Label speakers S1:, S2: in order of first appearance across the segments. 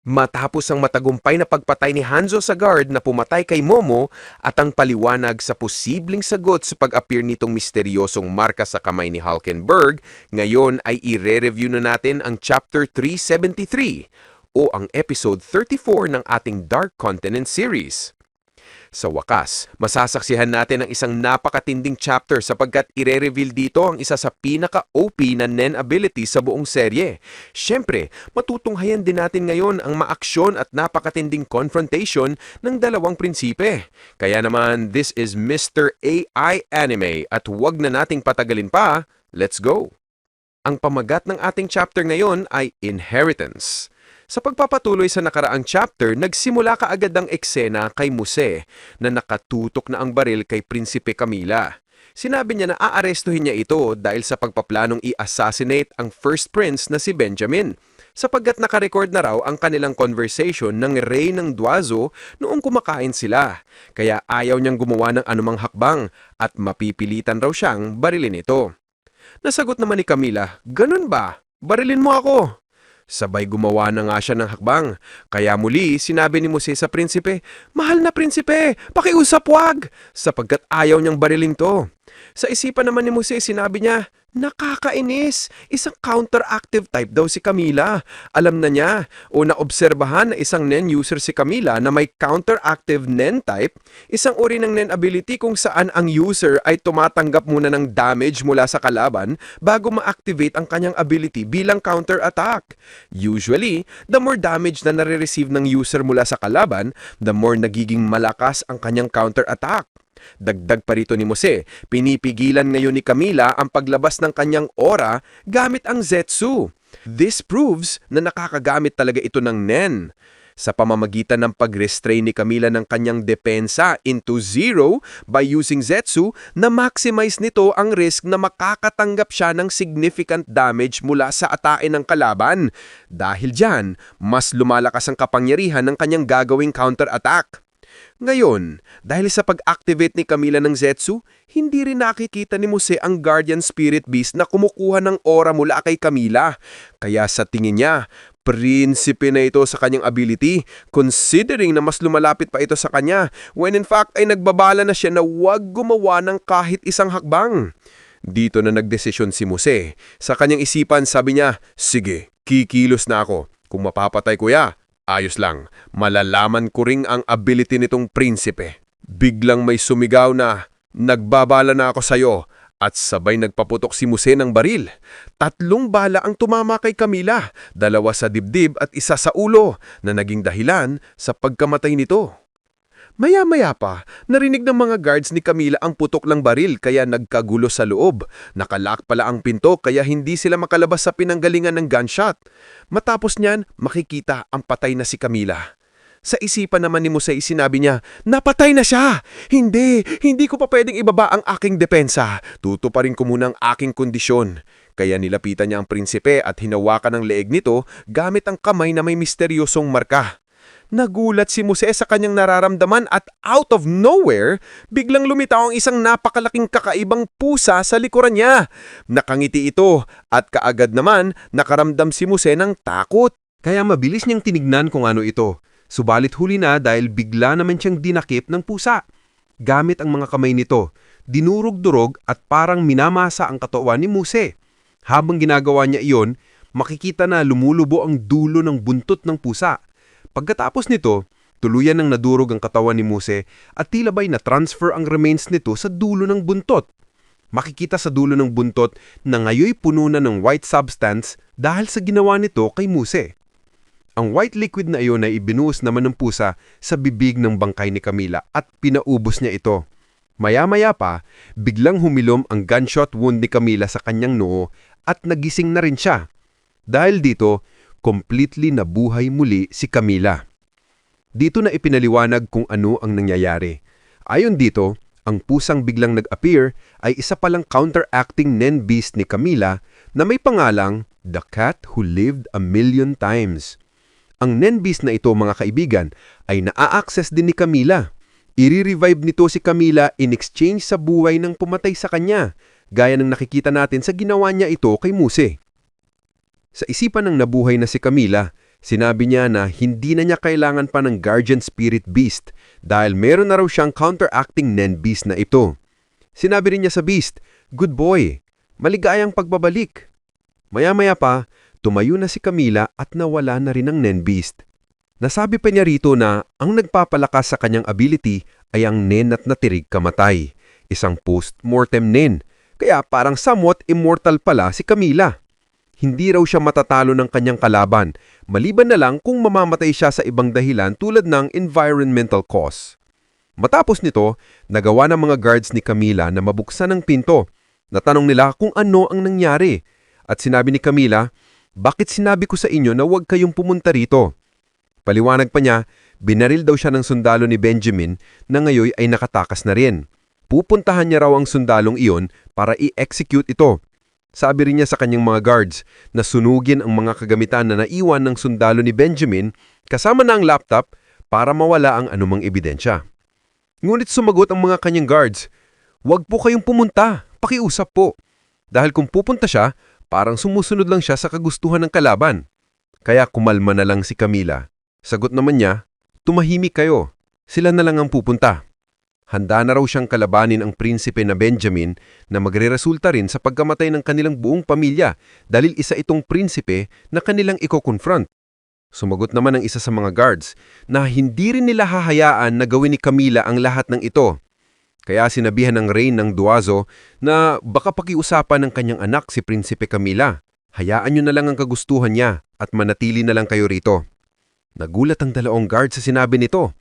S1: Matapos ang matagumpay na pagpatay ni Hanzo sa guard na pumatay kay Momo at ang paliwanag sa posibleng sagot sa pag-appear nitong misteryosong marka sa kamay ni Hulkenberg, ngayon ay ire-review na natin ang Chapter 373 o ang Episode 34 ng ating Dark Continent series. Sa wakas, masasaksihan natin ang isang napakatinding chapter sapagkat ire-reveal dito ang isa sa pinaka-OP na Nen ability sa buong serye. Siyempre, matutunghayan din natin ngayon ang maaksyon at napakatinding confrontation ng dalawang prinsipe. Kaya naman, this is Mr. AI Anime at huwag na nating patagalin pa, let's go! Ang pamagat ng ating chapter ngayon ay Inheritance. Sa pagpapatuloy sa nakaraang chapter, nagsimula kaagad ang eksena kay Muse na nakatutok na ang baril kay Prinsipe Camila. Sinabi niya na aarestuhin niya ito dahil sa pagpaplanong i-assassinate ang first prince na si Benjamin, sapagkat nakarecord na raw ang kanilang conversation ng Rey ng Duazo noong kumakain sila. Kaya ayaw niyang gumawa ng anumang hakbang at mapipilitan raw siyang barilin ito. Nasagot naman ni Camila, "Ganun ba? Barilin mo ako." Sabay gumawa na nga siya ng hakbang. Kaya muli, sinabi ni Muse sa prinsipe, "Mahal na prinsipe, pakiusap wag!" Sapagkat ayaw niyang barilin to. Sa isipan naman ni Muse, sinabi niya, "Nakakainis! Isang counteractive type daw si Camila." Alam na niya o naobserbahan na isang Nen user si Camila na may counteractive Nen type, isang uri ng Nen ability kung saan ang user ay tumatanggap muna ng damage mula sa kalaban bago ma-activate ang kanyang ability bilang counter-attack. Usually, the more damage na nare-receive ng user mula sa kalaban, the more nagiging malakas ang kanyang counter-attack. Dagdag pa rito ni Muse, pinipigilan ngayon ni Camila ang paglabas ng kanyang aura gamit ang Zetsu. This proves na nakakagamit talaga ito ng Nen. Sa pamamagitan ng pag-restrain ni Camila ng kanyang depensa into zero by using Zetsu, na-maximize nito ang risk na makakatanggap siya ng significant damage mula sa atake ng kalaban. Dahil dyan, mas lumalakas ang kapangyarihan ng kanyang gagawing counter-attack. Ngayon, dahil sa pag-activate ni Camila ng Zetsu, hindi rin nakikita ni Muse ang Guardian Spirit Beast na kumukuha ng aura mula kay Camila. Kaya sa tingin niya, prinsipe na ito sa kanyang ability, considering na mas lumalapit pa ito sa kanya, when in fact ay nagbabala na siya na huwag gumawa ng kahit isang hakbang. Dito na nagdesisyon si Muse. Sa kanyang isipan sabi niya, "Sige, kikilos na ako. Kung mapapatay ko ya, ayos lang, malalaman ko ring ang ability nitong prinsipe." Biglang may sumigaw na, "Nagbabala na ako sa'yo," at sabay nagpaputok si Muse ng baril. 3 bala ang tumama kay Camila, 2 sa dibdib at 1 sa ulo, na naging dahilan sa pagkamatay nito. Maya-maya pa, narinig ng mga guards ni Camila ang putok ng baril kaya nagkagulo sa loob. Nakalock pala ang pinto kaya hindi sila makalabas sa pinanggalingan ng gunshot. Matapos niyan, makikita ang patay na si Camila. Sa isipan naman ni Muse, sinabi niya, "Napatay na siya! Hindi ko pa pwedeng ibaba ang aking depensa. Tutuparin ko muna ang aking kondisyon." Kaya nilapitan niya ang prinsipe at hinawakan ang leeg nito gamit ang kamay na may misteryosong marka. Nagulat si Muse sa kanyang nararamdaman at out of nowhere, biglang lumitaw ang isang napakalaking kakaibang pusa sa likuran niya. Nakangiti ito at kaagad naman nakaramdam si Muse ng takot. Kaya mabilis niyang tinignan kung ano ito. Subalit huli na dahil bigla naman siyang dinakip ng pusa. Gamit ang mga kamay nito, dinurog-durog at parang minamasa ang katawan ni Muse. Habang ginagawa niya iyon, makikita na lumulubo ang dulo ng buntot ng pusa. Pagkatapos nito, tuluyan nang nadurog ang katawan ni Muse at tila ba'y na-transfer ang remains nito sa dulo ng buntot. Makikita sa dulo ng buntot na ngayoy puno na ng white substance dahil sa ginawa nito kay Muse. Ang white liquid na iyon ay ibinuhos naman ng pusa sa bibig ng bangkay ni Camila at pinaubos niya ito. Maya-maya pa, biglang humilom ang gunshot wound ni Camila sa kanyang noo at nagising na rin siya. Dahil dito, completely nabuhay muli si Camila. Dito na ipinaliwanag kung ano ang nangyayari. Ayon dito, ang pusang biglang nag-appear ay isa palang counteracting Nen beast ni Camila na may pangalang The Cat Who Lived a Million Times. Ang Nen beast na ito, mga kaibigan, ay naa-access din ni Camila. I-revive nito si Camila in exchange sa buhay ng pumatay sa kanya, gaya ng nakikita natin sa ginawa niya ito kay Muse. Sa isipan ng nabuhay na si Camila, Sinabi niya na hindi na niya kailangan pa ng Guardian Spirit Beast dahil meron na raw siyang counteracting Nen Beast na ito. Sinabi rin niya sa Beast, "Good boy, maligayang pagbabalik." Maya-maya pa, tumayo na si Camila at nawala na rin ang Nen Beast. Nasabi pa niya rito na ang nagpapalakas sa kanyang ability ay ang Nen at natirig kamatay, isang post-mortem Nen, kaya parang somewhat immortal pala si Camila. Hindi raw siya matatalo ng kanyang kalaban, maliban na lang kung mamamatay siya sa ibang dahilan tulad ng environmental cause. Matapos nito, nagawa ng mga guards ni Camila na mabuksan ang pinto. Natanong nila kung ano ang nangyari. At sinabi ni Camila, "Bakit sinabi ko sa inyo na huwag kayong pumunta rito?" Paliwanag pa niya, binaril daw siya ng sundalo ni Benjamin na ngayon ay nakatakas na rin. Pupuntahan niya raw ang sundalong iyon para i-execute ito. Sabi rin niya sa kanyang mga guards na sunugin ang mga kagamitan na naiwan ng sundalo ni Benjamin kasama na ang laptop para mawala ang anumang ebidensya. Ngunit sumagot ang mga kanyang guards, "Huwag po kayong pumunta, pakiusap po." Dahil kung pupunta siya, parang sumusunod lang siya sa kagustuhan ng kalaban. Kaya kumalma na lang si Camila. Sagot naman niya, "Tumahimik kayo, sila na lang ang pupunta." Handa na raw siyang kalabanin ang prinsipe na Benjamin na magreresulta rin sa pagkamatay ng kanilang buong pamilya dahil isa itong prinsipe na kanilang iko-confront. Sumagot naman ang isa sa mga guards na hindi rin nila hahayaan na gawin ni Camila ang lahat ng ito. Kaya sinabihan ng Rain ng Duazo na baka pakiusapan ng kanyang anak si Prinsipe Camila. Hayaan niyo na lang ang kagustuhan niya at manatili na lang kayo rito. Nagulat ang dalawang guard sa sinabi nito.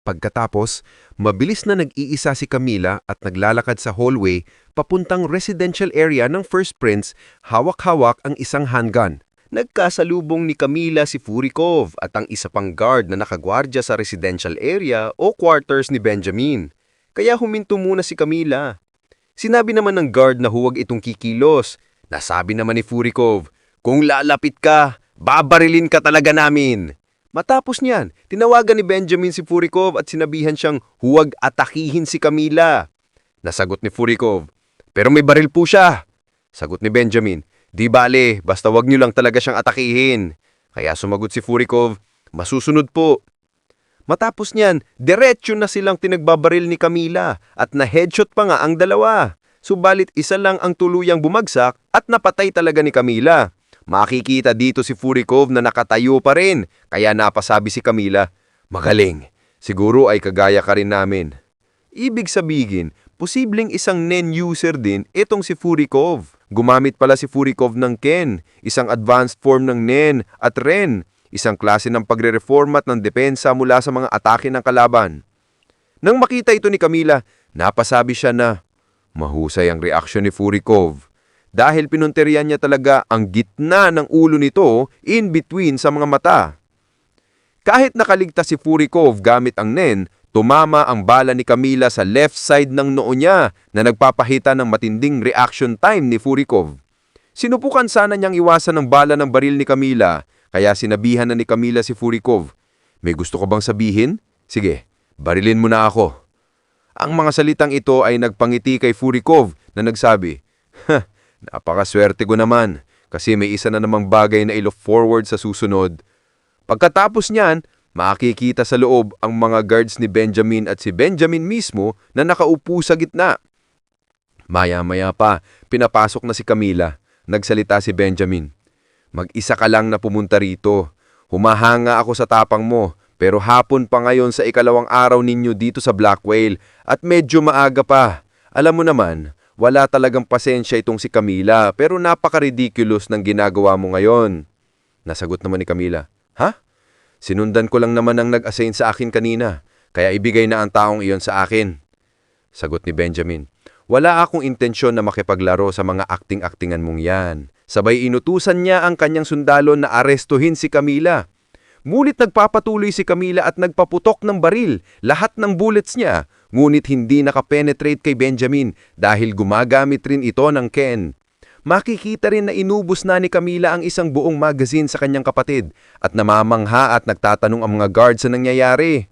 S1: Pagkatapos, mabilis na nag-iisa si Camila at naglalakad sa hallway papuntang residential area ng First Prince, hawak-hawak ang isang handgun. Nagkasalubong ni Camila si Furikov at ang isa pang guard na nakagwardya sa residential area o quarters ni Benjamin. Kaya huminto muna si Camila. Sinabi naman ng guard na huwag itong kikilos. Nasabi naman ni Furikov, "Kung lalapit ka, babarilin ka talaga namin." Matapos niyan, tinawagan ni Benjamin si Furikov at sinabihan siyang huwag atakihin si Camila. Nasagot ni Furikov, "Pero may baril po siya." Sagot ni Benjamin, "Di bale, basta wag niyo lang talaga siyang atakihin." Kaya sumagot si Furikov, "Masusunod po." Matapos niyan, diretsyo na silang tinagbabaril ni Camila at na-headshot pa nga ang dalawa. Subalit isa lang ang tuluyang bumagsak at napatay talaga ni Camila. Makikita dito si Furikov na nakatayo pa rin, kaya napasabi si Camila, "Magaling, siguro ay kagaya ka rin namin." Ibig sabihin, posibleng isang Nen user din itong si Furikov. Gumamit pala si Furikov ng Ken, isang advanced form ng Nen at Ren, isang klase ng pagre-reformat ng depensa mula sa mga atake ng kalaban. Nang makita ito ni Camila, napasabi siya na, mahusay ang reaksyon ni Furikov. Dahil pinunterian niya talaga ang gitna ng ulo nito in between sa mga mata. Kahit nakaligtas si Furikov gamit ang Nen, tumama ang bala ni Camila sa left side ng noo niya na nagpapahita ng matinding reaction time ni Furikov. Sinubukan sana niyang iwasan ang bala ng baril ni Camila, kaya sinabihan na ni Camila si Furikov, "May gusto ka bang sabihin? Sige, barilin mo na ako." Ang mga salitang ito ay nagpangiti kay Furikov na nagsabi, "Napakaswerte ko naman kasi may isa na namang bagay na ilo forward sa susunod." Pagkatapos niyan, makikita sa loob ang mga guards ni Benjamin at si Benjamin mismo na nakaupo sa gitna. Maya-maya pa, pinapasok na si Camila. Nagsalita si Benjamin, "Mag-isa ka lang na pumunta rito. Humahanga ako sa tapang mo, pero hapon pa ngayon sa ikalawang araw ninyo dito sa Black Whale at medyo maaga pa. Alam mo naman, wala talagang pasensya itong si Camila pero napaka-ridiculous ng ginagawa mo ngayon." Nasagot naman ni Camila, "Ha? Sinundan ko lang naman ang nag-assign sa akin kanina, kaya ibigay na ang taong iyon sa akin." Sagot ni Benjamin, "Wala akong intensyon na makipaglaro sa mga acting-actingan mong yan." Sabay inutusan niya ang kanyang sundalo na arestuhin si Camila. Ngunit nagpapatuloy si Camila at nagpaputok ng baril, lahat ng bullets niya, ngunit hindi nakapenetrate kay Benjamin dahil gumagamit rin ito ng Ken. Makikita rin na inubos na ni Camila ang isang buong magazine sa kanyang kapatid at namamangha at nagtatanong ang mga guards sa nangyayari.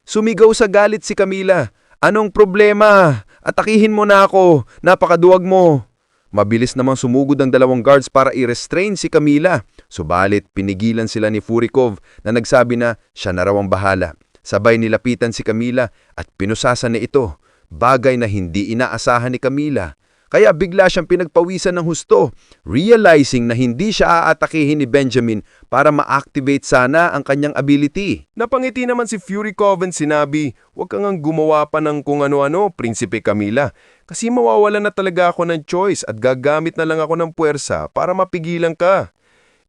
S1: Sumigaw sa galit si Camila, "Anong problema? Atakihin mo na ako, napakaduwag mo."
S2: Mabilis namang sumugod ang dalawang guards para i-restrain si Camila. Subalit pinigilan sila ni Furikov na nagsabi na siya na raw ang bahala. Sabay nilapitan si Camila at pinusasan niya ito, bagay na hindi inaasahan ni Camila. Kaya bigla siyang pinagpawisan ng husto, realizing na hindi siya aatakihin ni Benjamin para ma-activate sana ang kanyang ability.
S3: Napangiti naman si Furikov at sinabi, "Huwag kang ang gumawa pa ng kung ano-ano, Prinsipe Camila. Kasi mawawala na talaga ako ng choice at gagamit na lang ako ng puwersa para mapigilan ka."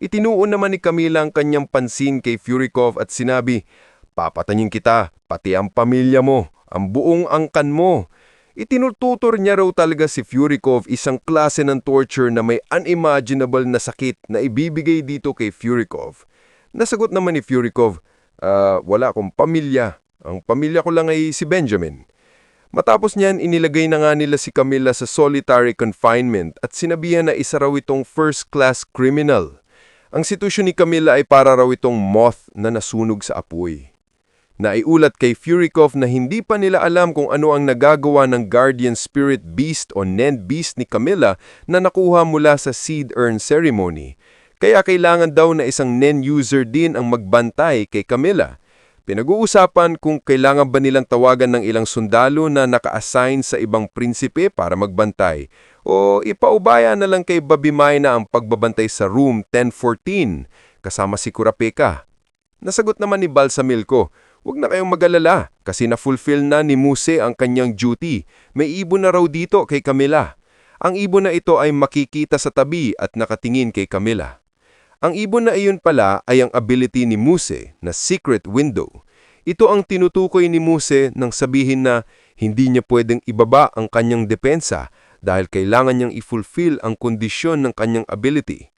S3: Itinuon naman ni Camila ang kanyang pansin kay Furikov at sinabi, "Papatayin kita, pati ang pamilya mo, ang buong angkan mo." Itinututor niya raw talaga si Furikov isang klase ng torture na may unimaginable na sakit na ibibigay dito kay Furikov. Nasagot naman ni Furikov, "Wala akong pamilya. Ang pamilya ko lang ay si Benjamin." Matapos niyan, inilagay na nga nila si Camila sa solitary confinement at sinabihan na isa raw itong first-class criminal. Ang sitwasyon ni Camila ay para raw itong moth na nasunog sa apoy. Naiulat kay Furikov na hindi pa nila alam kung ano ang nagagawa ng guardian spirit beast o Nen beast ni Camila na nakuha mula sa seed urn ceremony. Kaya kailangan daw na isang Nen user din ang magbantay kay Camila. Pinag-uusapan kung kailangan ba nilang tawagan ng ilang sundalo na naka-assign sa ibang prinsipe para magbantay o ipaubaya na lang kay Babimay na ang pagbabantay sa room 1014 kasama si Kurapeka. Nasagot naman ni Balsamilco, "Huwag na kayong mag-alala kasi na-fulfill na ni Muse ang kanyang duty. May ibon na raw dito kay Camila. Ang ibon na ito ay makikita sa tabi at nakatingin kay Camila." Ang ibon na iyon pala ay ang ability ni Muse na Secret Window. Ito ang tinutukoy ni Muse nang sabihin na hindi niya pwedeng ibaba ang kanyang depensa dahil kailangan niyang i-fulfill ang kondisyon ng kanyang ability.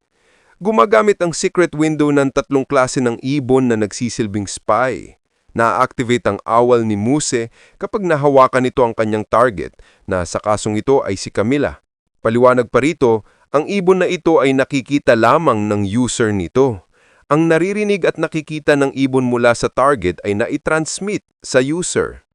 S3: Gumagamit ang Secret Window ng tatlong klase ng ibon na nagsisilbing spy. Na-activate ang awal ni Muse kapag nahawakan nito ang kanyang target na sa kasong ito ay si Camila. Paliwanag pa rito, ang ibon na ito ay nakikita lamang ng user nito. Ang naririnig at nakikita ng ibon mula sa target ay naitransmit sa user.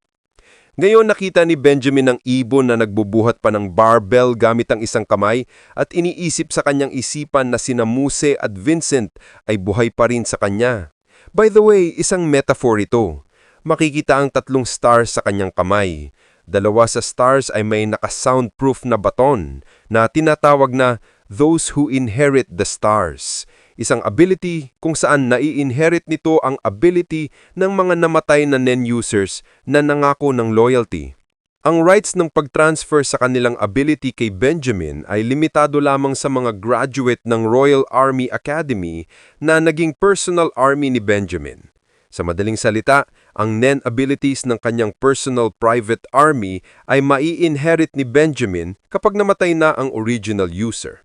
S3: Ngayon nakita ni Benjamin ang ibon na nagbubuhat pa ng barbell gamit ang isang kamay at iniisip sa kanyang isipan na sina Muse at Vincent ay buhay pa rin sa kanya. By the way, isang metaphor ito. Makikita ang tatlong stars sa kanyang kamay. Dalawa sa stars ay may naka-soundproof na baton na tinatawag na those who inherit the stars. Isang ability kung saan nai-inherit nito ang ability ng mga namatay na Nen users na nangako ng loyalty. Ang rights ng pag-transfer sa kanilang ability kay Benjamin ay limitado lamang sa mga graduate ng Royal Army Academy na naging personal army ni Benjamin. Sa madaling salita, ang Nen abilities ng kanyang personal private army ay mai-inherit ni Benjamin kapag namatay na ang original user.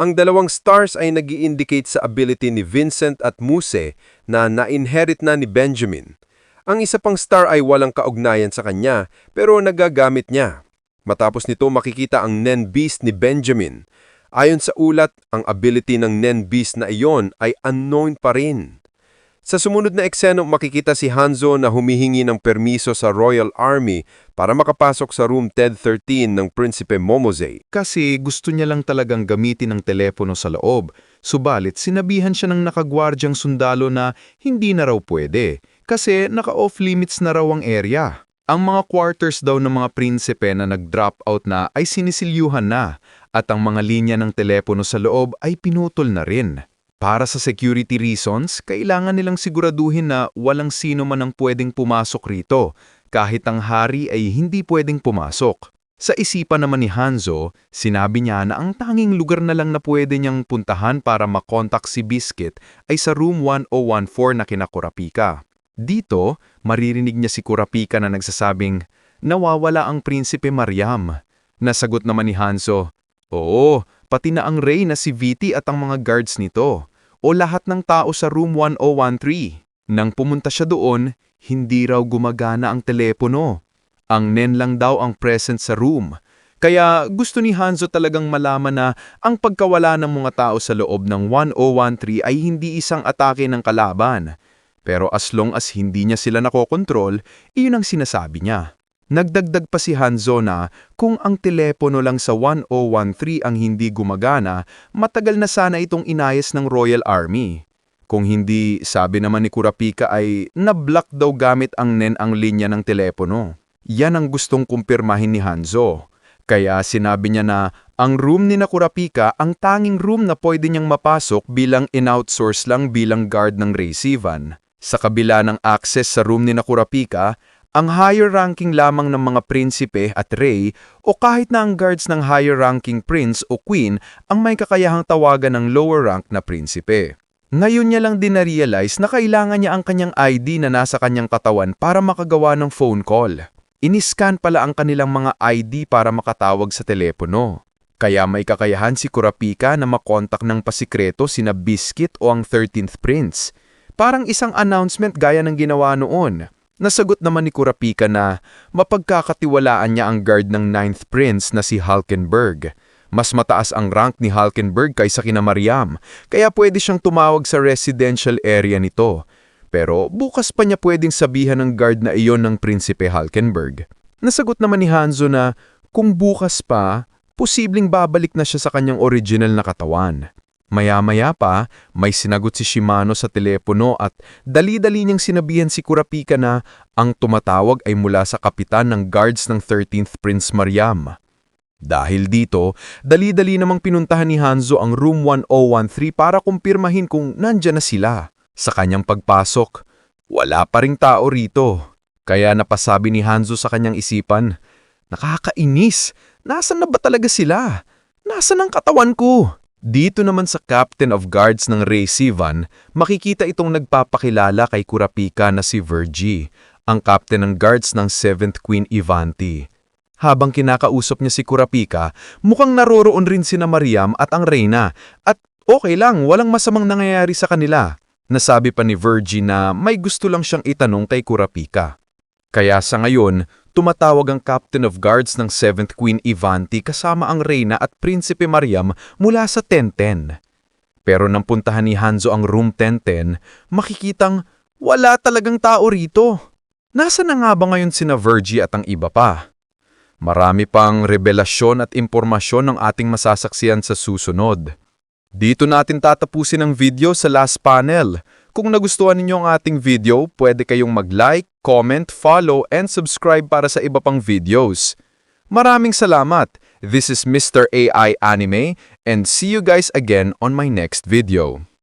S3: Ang dalawang stars ay nag-i-indicate sa ability ni Vincent at Muse na na-inherit na ni Benjamin. Ang isa pang star ay walang kaugnayan sa kanya pero nagagamit niya. Matapos nito makikita ang Nen Beast ni Benjamin. Ayon sa ulat, ang ability ng Nen Beast na iyon ay unknown pa rin. Sa sumunod na eksena makikita si Hanzo na humihingi ng permiso sa Royal Army para makapasok sa room 1013 ng Prinsipe Momose.
S4: Kasi gusto niya lang talagang gamitin ang telepono sa loob. Subalit sinabihan siya ng nakagwardyang sundalo na hindi na raw pwede kasi naka-off limits na raw ang area. Ang mga quarters daw ng mga prinsipe na nag-drop out na ay sinisilyuhan na at ang mga linya ng telepono sa loob ay pinutol na rin. Para sa security reasons, kailangan nilang siguraduhin na walang sino man ang pwedeng pumasok rito, kahit ang hari ay hindi pwedeng pumasok. Sa isipan naman ni Hanzo, sinabi niya na ang tanging lugar na lang na pwede niyang puntahan para makontak si Biscuit ay sa room 1014 na kina Kurapika. Dito, maririnig niya si Kurapika na nagsasabing, "Nawawala ang Prinsipe Mariam." Nasagot naman ni Hanzo, "Oo, pati na ang Rey na si Viti at ang mga guards nito. O lahat ng tao sa room 1013. Nang pumunta siya doon, hindi raw gumagana ang telepono. Ang Nen lang daw ang present sa room. Kaya gusto ni Hanzo talagang malaman na ang pagkawala ng mga tao sa loob ng 1013 ay hindi isang atake ng kalaban. Pero as long as hindi niya sila nakokontrol, iyon ang sinasabi niya. Nagdagdag pa si Hanzo na kung ang telepono lang sa 1013 ang hindi gumagana, matagal na sana itong inayos ng Royal Army. Kung hindi, sabi naman ni Kurapika ay na-block daw gamit ang NEN ang linya ng telepono. Yan ang gustong kumpirmahin ni Hanzo. Kaya sinabi niya na ang room ni Kurapika ang tanging room na pwede niyang mapasok bilang in-outsource lang bilang guard ng Raysivan. Sa kabila ng access sa room ni Kurapika, ang higher ranking lamang ng mga prinsipe at Ray o kahit na ang guards ng higher ranking prince o queen ang may kakayahang tawagan ng lower rank na prinsipe. Ngayon niya lang din na-realize na kailangan niya ang kanyang ID na nasa kanyang katawan para makagawa ng phone call. Iniscan pala ang kanilang mga ID para makatawag sa telepono. Kaya may kakayahan si Kurapika na makontak ng pasikreto sina Biscuit o ang 13th Prince. Parang isang announcement gaya ng ginawa noon. Nasagot naman ni Kurapika na mapagkakatiwalaan niya ang guard ng 9th Prince na si Halkenberg. Mas mataas ang rank ni Halkenberg kaysa kina Mariam, kaya pwede siyang tumawag sa residential area nito. Pero bukas pa niya pwedeng sabihan ng guard na iyon ng Prinsipe Halkenberg. Nasagot naman ni Hanzo na kung bukas pa, posibleng babalik na siya sa kanyang original na katawan. Maya-maya pa, may sinagot si Shimano sa telepono at dali-dali niyang sinabihan si Kurapika na ang tumatawag ay mula sa kapitan ng guards ng 13th Prince Mariam. Dahil dito, dali-dali namang pinuntahan ni Hanzo ang room 1013 para kumpirmahin kung nandyan na sila. Sa kanyang pagpasok, wala pa ring tao rito. Kaya napasabi ni Hanzo sa kanyang isipan, nakakainis, nasan na ba talaga sila? Nasan ang katawan ko? Dito naman sa Captain of Guards ng Raysivan, makikita itong nagpapakilala kay Kurapika na si Virgie, ang Captain ng Guards ng 7th Queen Ivanti. Habang kinakausap niya si Kurapika, mukhang naroroon rin sina Mariam at ang Reyna, at okay lang, walang masamang nangyayari sa kanila. Nasabi pa ni Virgie na may gusto lang siyang itanong kay Kurapika. Kaya sa ngayon, tumatawag ang Captain of Guards ng 7th Queen Ivanti kasama ang Reyna at Prinsipe Mariam mula sa 1010. Pero nang puntahan ni Hanzo ang room 1010, makikitang wala talagang tao rito. Nasaan na nga ba ngayon sina Virgie at ang iba pa? Marami pang revelasyon at impormasyon ng ating masasaksihan sa susunod. Dito natin tatapusin ang video sa last panel. Kung nagustuhan ninyo ang ating video, pwede kayong mag-like, comment, follow, and subscribe para sa iba pang videos. Maraming salamat! This is Mr. AI Anime, and see you guys again on my next video.